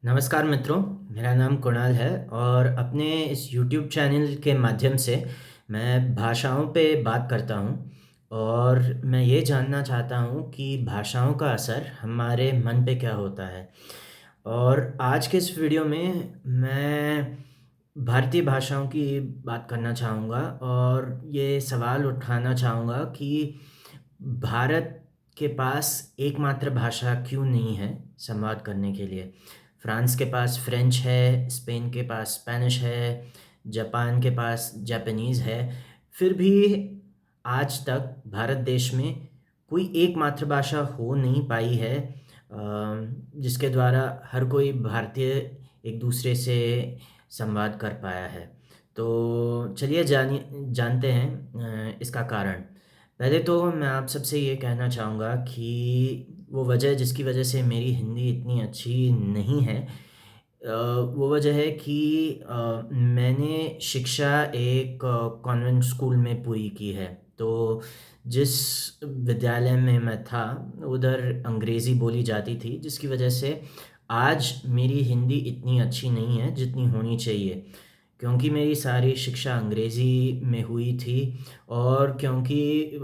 नमस्कार मित्रों, मेरा नाम कुणाल है और अपने इस यूट्यूब चैनल के माध्यम से मैं भाषाओं पे बात करता हूँ और मैं ये जानना चाहता हूँ कि भाषाओं का असर हमारे मन पे क्या होता है। और आज के इस वीडियो में मैं भारतीय भाषाओं की बात करना चाहूँगा और ये सवाल उठाना चाहूँगा कि भारत के पास एकमात्र भाषा क्यों नहीं है संवाद करने के लिए। फ्रांस के पास फ्रेंच है, स्पेन के पास स्पेनिश है, जापान के पास जापानीज़ है, फिर भी आज तक भारत देश में कोई एक मातृभाषा हो नहीं पाई है जिसके द्वारा हर कोई भारतीय एक दूसरे से संवाद कर पाया है। तो चलिए जानिए जानते हैं इसका कारण। पहले तो मैं आप सबसे ये कहना चाहूँगा कि वो वजह जिसकी वजह से मेरी हिंदी इतनी अच्छी नहीं है, वो वजह है कि मैंने शिक्षा एक कॉन्वेंट स्कूल में पूरी की है। तो जिस विद्यालय में मैं था, उधर अंग्रेज़ी बोली जाती थी, जिसकी वजह से आज मेरी हिंदी इतनी अच्छी नहीं है जितनी होनी चाहिए। क्योंकि मेरी सारी शिक्षा अंग्रेज़ी में हुई थी और क्योंकि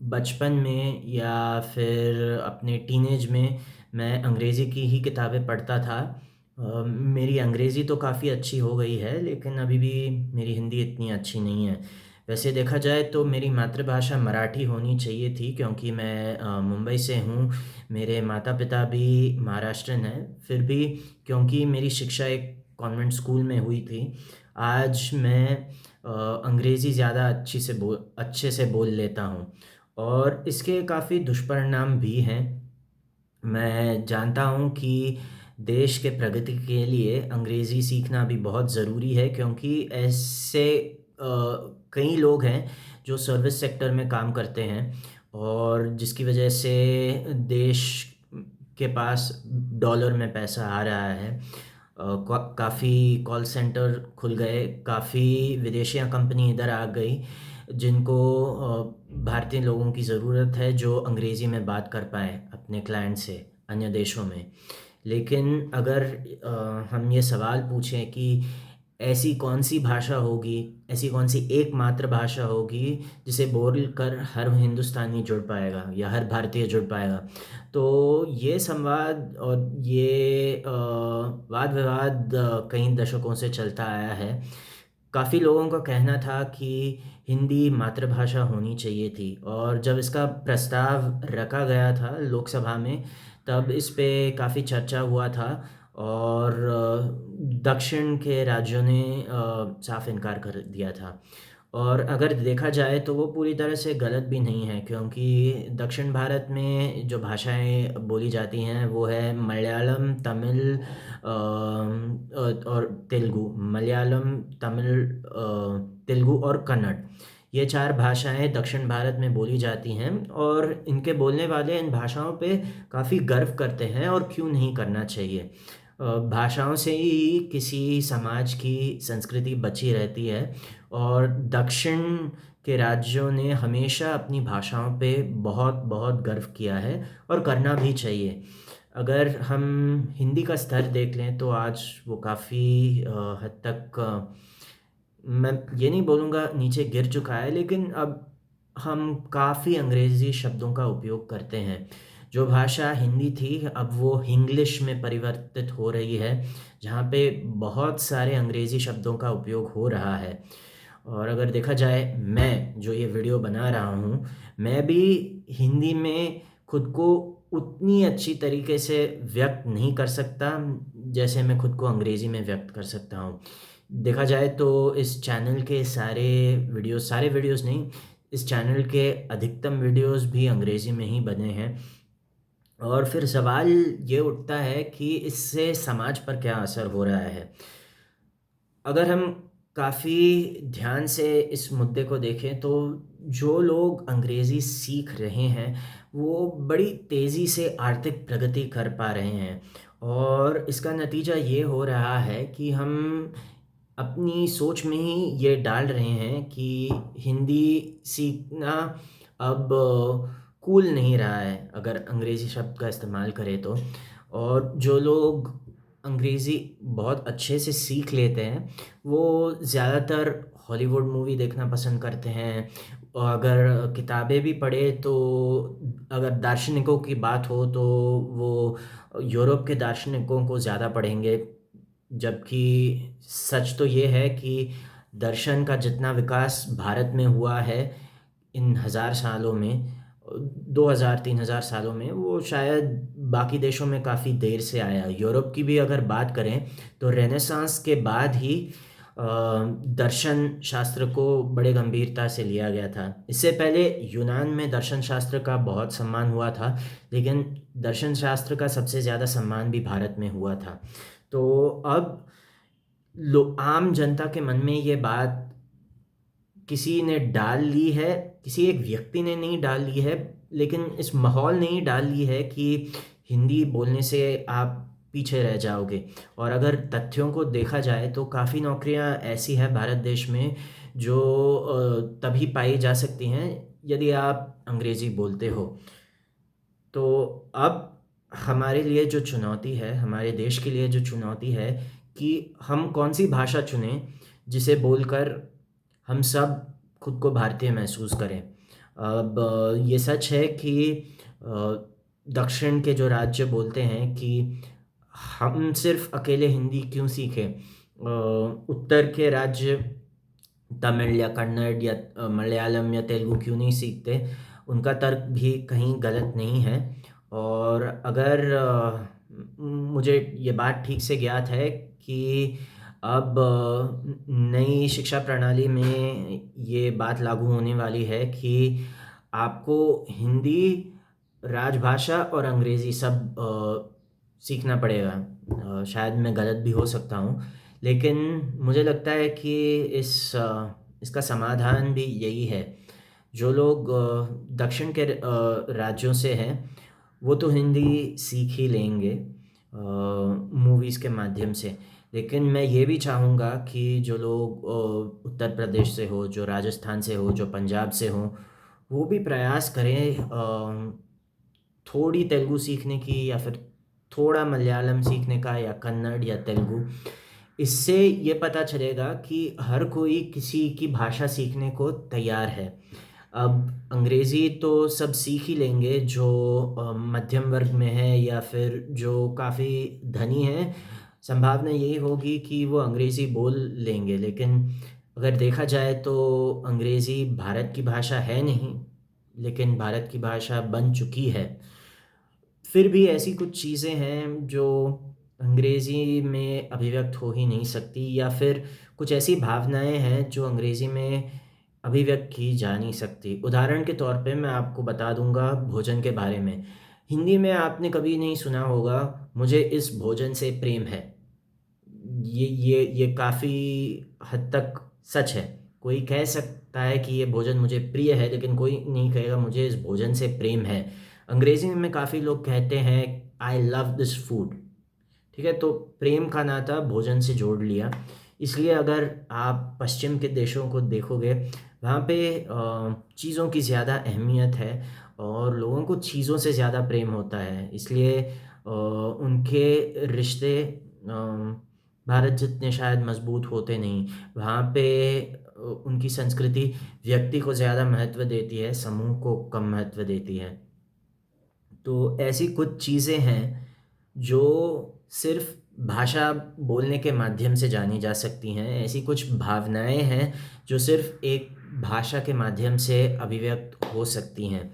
बचपन में या फिर अपने टीनेज में मैं अंग्रेज़ी की ही किताबें पढ़ता था। मेरी अंग्रेज़ी तो काफ़ी अच्छी हो गई है, लेकिन अभी भी मेरी हिंदी इतनी अच्छी नहीं है। वैसे देखा जाए तो मेरी मातृभाषा मराठी होनी चाहिए थी, क्योंकि मैं मुंबई से हूँ, मेरे माता-पिता भी महाराष्ट्रियन हैं। फिर भी क्योंकि मेरी शिक्षा एक कॉन्वेंट स्कूल में हुई थी, आज मैं अंग्रेज़ी ज़्यादा अच्छे से बोल लेता हूँ और इसके काफ़ी दुष्परिणाम भी हैं। मैं जानता हूँ कि देश के प्रगति के लिए अंग्रेज़ी सीखना भी बहुत ज़रूरी है, क्योंकि ऐसे कई लोग हैं जो सर्विस सेक्टर में काम करते हैं और जिसकी वजह से देश के पास डॉलर में पैसा आ रहा है। काफ़ी कॉल सेंटर खुल गए, काफ़ी विदेशियाँ कंपनी इधर आ गई, जिनको भारतीय लोगों की ज़रूरत है जो अंग्रेज़ी में बात कर पाएँ अपने क्लाइंट से अन्य देशों में। लेकिन अगर हम ये सवाल पूछें कि ऐसी कौन-सी भाषा होगी, ऐसी कौन-सी एकमात्र भाषा होगी जिसे बोलकर हर हिंदुस्तानी जुड़ पाएगा या हर भारतीय जुड़ पाएगा। तो ये संवाद और ये वाद-विवाद कई दशकों से चलता आया है। काफ़ी लोगों का कहना था कि हिंदी मातृभाषा होनी चाहिए थी और जब इसका प्रस्ताव रखा गया था लोकसभा में, तब इस पे काफ़ी चर्चा हुआ था और दक्षिण के राज्यों ने साफ इनकार कर दिया था। और अगर देखा जाए तो वो पूरी तरह से गलत भी नहीं है, क्योंकि दक्षिण भारत में जो भाषाएँ बोली जाती हैं वो है मलयालम, तमिल और तेलुगु। मलयालम, तमिल, तेलुगु और कन्नड़। ये 4 भाषाएँ दक्षिण भारत में बोली जाती हैं और इनके बोलने वाले इन भाषाओं पे काफ़ी गर्व करते हैं और क्यों नहीं करना चाहिए। भाषाओं से ही किसी समाज की संस्कृति बची रहती है और दक्षिण के राज्यों ने हमेशा अपनी भाषाओं पे बहुत-बहुत गर्व किया है और करना भी चाहिए। अगर हम हिंदी का स्तर देख लें तो आज वो काफ़ी हद तक मैं ये नहीं बोलूँगा नीचे गिर चुका है, लेकिन अब हम काफ़ी अंग्रेज़ी शब्दों का उपयोग करते हैं। जो भाषा हिंदी थी अब वो हिंग्लिश में परिवर्तित हो रही है, जहाँ पे बहुत सारे अंग्रेज़ी शब्दों का उपयोग हो रहा है। और अगर देखा जाए, मैं जो ये वीडियो बना रहा हूँ, मैं भी हिंदी में खुद को उतनी अच्छी तरीके से व्यक्त नहीं कर सकता, जैसे मैं खुद को अंग्रेज़ी में व्यक्त कर सकता हूँ। देखा जाए तो इस चैनल के सारे वीडियोज़ नहीं, इस चैनल के अधिकतम वीडियोज़ भी अंग्रेज़ी में ही बने हैं। और फिर सवाल ये उठता है कि इससे समाज पर क्या असर हो रहा है? अगर हम काफ़ी ध्यान से इस मुद्दे को देखें तो जो लोग अंग्रेज़ी सीख रहे हैं, वो बड़ी तेज़ी से आर्थिक प्रगति कर पा रहे हैं और इसका नतीजा ये हो रहा है कि हम अपनी सोच में ही ये डाल रहे हैं कि हिंदी सीखना अब कूल नहीं रहा है, अगर अंग्रेज़ी शब्द का इस्तेमाल करें तो। और जो लोग अंग्रेज़ी बहुत अच्छे से सीख लेते हैं, वो ज़्यादातर हॉलीवुड मूवी देखना पसंद करते हैं। और अगर किताबें भी पढ़ें तो अगर दार्शनिकों की बात हो तो वो यूरोप के दार्शनिकों को ज़्यादा पढ़ेंगे। जबकि सच तो ये है कि दर्शन का जितना विकास भारत में हुआ है इन हज़ार सालों में, 2000-3000 सालों में, वो शायद बाकी देशों में काफ़ी देर से आया। यूरोप की भी अगर बात करें तो रेनेसांस के बाद ही अ, दर्शन शास्त्र को बड़े गंभीरता से लिया गया था। इससे पहले यूनान में दर्शन शास्त्र का बहुत सम्मान हुआ था, लेकिन दर्शन शास्त्र का सबसे ज़्यादा सम्मान भी भारत में हुआ था। तो अब आम जनता के मन में ये बात किसी ने डाल ली है, किसी एक व्यक्ति ने नहीं डाल ली है, लेकिन इस माहौल ने ही डाल ली है कि हिंदी बोलने से आप पीछे रह जाओगे। और अगर तथ्यों को देखा जाए तो काफ़ी नौकरियां ऐसी हैं भारत देश में जो तभी पाई जा सकती हैं यदि आप अंग्रेज़ी बोलते हो। तो अब हमारे लिए जो चुनौती है, हमारे देश के लिए जो चुनौती है कि हम कौन सी भाषा चुनें जिसे बोलकर हम सब खुद को भारतीय महसूस करें। अब ये सच है कि दक्षिण के जो राज्य बोलते हैं कि हम सिर्फ अकेले हिंदी क्यों सीखें, उत्तर के राज्य तमिल या कन्नड़ या मलयालम या तेलुगु क्यों नहीं सीखते, उनका तर्क भी कहीं गलत नहीं है। और अगर मुझे ये बात ठीक से ज्ञात है कि अब नई शिक्षा प्रणाली में ये बात लागू होने वाली है कि आपको हिंदी राजभाषा और अंग्रेज़ी सब सीखना पड़ेगा। शायद मैं गलत भी हो सकता हूँ, लेकिन मुझे लगता है कि इसका समाधान भी यही है। जो लोग दक्षिण के राज्यों से हैं वो तो हिंदी सीख ही लेंगे मूवीज़ के माध्यम से। लेकिन मैं ये भी चाहूँगा कि जो लोग उत्तर प्रदेश से हो, जो राजस्थान से हो, जो पंजाब से हों, वो भी प्रयास करें थोड़ी तेलुगु सीखने की या फिर थोड़ा मलयालम सीखने का या कन्नड़ या तेलुगु। इससे ये पता चलेगा कि हर कोई किसी की भाषा सीखने को तैयार है। अब अंग्रेज़ी तो सब सीख ही लेंगे जो मध्यम वर्ग में है या फिर जो काफ़ी धनी हैं, संभावना यही होगी कि वो अंग्रेज़ी बोल लेंगे। लेकिन अगर देखा जाए तो अंग्रेज़ी भारत की भाषा है नहीं, लेकिन भारत की भाषा बन चुकी है। फिर भी ऐसी कुछ चीज़ें हैं जो अंग्रेज़ी में अभिव्यक्त हो ही नहीं सकती, या फिर कुछ ऐसी भावनाएँ हैं जो अंग्रेज़ी में अभिव्यक्त की जा नहीं सकती। उदाहरण के तौर पे मैं आपको बता दूँगा भोजन के बारे में। हिंदी में आपने कभी नहीं सुना होगा, मुझे इस भोजन से प्रेम है। ये काफ़ी हद तक सच है। कोई कह सकता है कि ये भोजन मुझे प्रिय है, लेकिन कोई नहीं कहेगा मुझे इस भोजन से प्रेम है। अंग्रेज़ी में काफ़ी लोग कहते हैं आई लव दिस फूड। ठीक है, तो प्रेम का नाता भोजन से जोड़ लिया। इसलिए अगर आप पश्चिम के देशों को देखोगे, वहाँ पे चीज़ों की ज़्यादा अहमियत है और लोगों को चीज़ों से ज़्यादा प्रेम होता है। इसलिए उनके रिश्ते भारत जितने शायद मज़बूत होते नहीं। वहाँ पे उनकी संस्कृति व्यक्ति को ज़्यादा महत्व देती है, समूह को कम महत्व देती है। तो ऐसी कुछ चीज़ें हैं जो सिर्फ़ भाषा बोलने के माध्यम से जानी जा सकती हैं। ऐसी कुछ भावनाएँ हैं जो सिर्फ़ एक भाषा के माध्यम से अभिव्यक्त हो सकती हैं।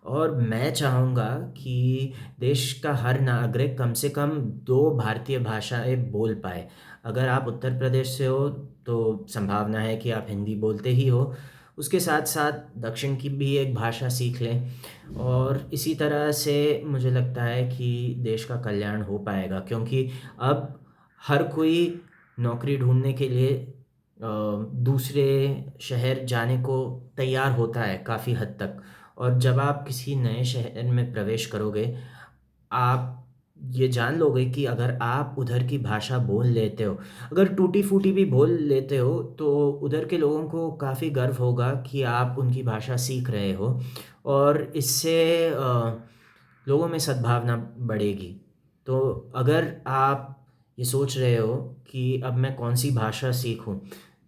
और मैं चाहूँगा कि देश का हर नागरिक कम से कम 2 भारतीय भाषाएँ बोल पाए। अगर आप उत्तर प्रदेश से हो तो संभावना है कि आप हिंदी बोलते ही हो। उसके साथ-साथ दक्षिण की भी एक भाषा सीख लें, और इसी तरह से मुझे लगता है कि देश का कल्याण हो पाएगा, क्योंकि अब हर कोई नौकरी ढूँढने के लिए दूसरे शहर जाने को तैयार होता है काफ़ी हद तक। और जब आप किसी नए शहर में प्रवेश करोगे, आप ये जान लोगे कि अगर आप उधर की भाषा बोल लेते हो, अगर टूटी-फूटी भी बोल लेते हो, तो उधर के लोगों को काफ़ी गर्व होगा कि आप उनकी भाषा सीख रहे हो, और इससे लोगों में सद्भावना बढ़ेगी। तो अगर आप ये सोच रहे हो कि अब मैं कौन-सी भाषा सीखूँ,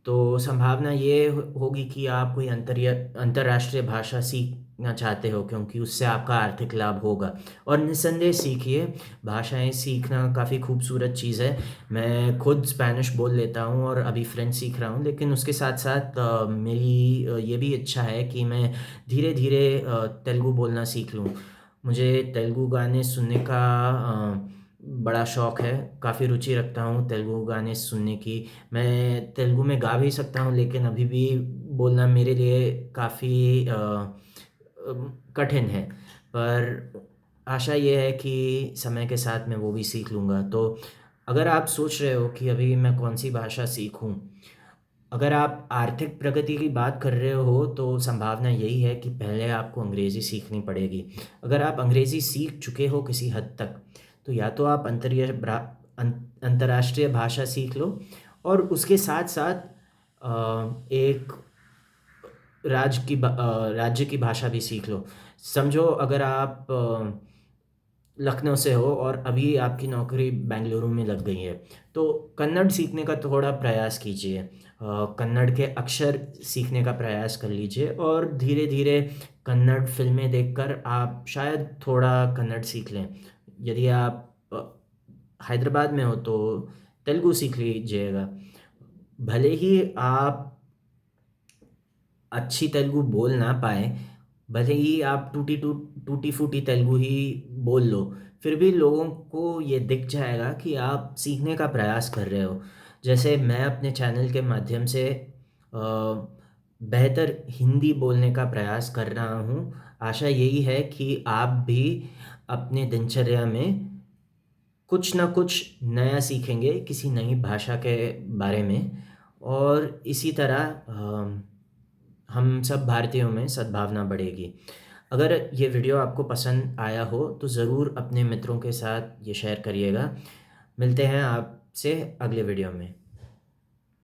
तो संभावना ये होगी कि आप कोई अंतर्राष्ट्रीय भाषा सीखना चाहते हो क्योंकि उससे आपका आर्थिक लाभ होगा। और निस्संदेह सीखिए, भाषाएँ सीखना काफ़ी खूबसूरत चीज़ है। मैं खुद स्पेनिश बोल लेता हूँ और अभी फ्रेंच सीख रहा हूँ, लेकिन उसके साथ-साथ मेरी ये भी इच्छा है कि मैं धीरे-धीरे तेलुगु बोलना सीख लूँ। मुझे तेलुगु गाने सुनने का बड़ा शौक है, काफ़ी रुचि रखता हूँ तेलुगु गाने सुनने की। मैं तेलुगु में गा भी सकता हूँ, लेकिन अभी भी बोलना मेरे लिए काफ़ी कठिन है। पर आशा ये है कि समय के साथ मैं वो भी सीख लूँगा। तो अगर आप सोच रहे हो कि अभी मैं कौन-सी भाषा सीखूँ, अगर आप आर्थिक प्रगति की बात कर रहे हो, तो संभावना यही है कि पहले आपको अंग्रेज़ी सीखनी पड़ेगी। अगर आप अंग्रेज़ी सीख चुके हो किसी हद तक, तो या तो आप अंतर्राष्ट्रीय भाषा सीख लो और उसके साथ-साथ एक राज्य की भाषा भी सीख लो। समझो अगर आप लखनऊ से हो और अभी आपकी नौकरी बेंगलुरु में लग गई है, तो कन्नड़ सीखने का थोड़ा प्रयास कीजिए। कन्नड़ के अक्षर सीखने का प्रयास कर लीजिए और धीरे-धीरे कन्नड़ फ़िल्में देखकर आप शायद थोड़ा कन्नड़ सीख लें। यदि आप हैदराबाद में हो तो तेलुगु सीख लीजिएगा। भले ही आप अच्छी तेलुगु बोल ना पाएँ, भले ही आप टूटी-फूटी तेलुगु ही बोल लो, फिर भी लोगों को ये दिख जाएगा कि आप सीखने का प्रयास कर रहे हो। जैसे मैं अपने चैनल के माध्यम से बेहतर हिंदी बोलने का प्रयास कर रहा हूँ। आशा यही है कि आप भी अपने दिनचर्या में कुछ ना कुछ नया सीखेंगे किसी नई भाषा के बारे में और इसी तरह हम सब भारतीयों में सद्भावना बढ़ेगी। अगर ये वीडियो आपको पसंद आया हो तो ज़रूर अपने मित्रों के साथ ये शेयर करिएगा। मिलते हैं आपसे अगले वीडियो में।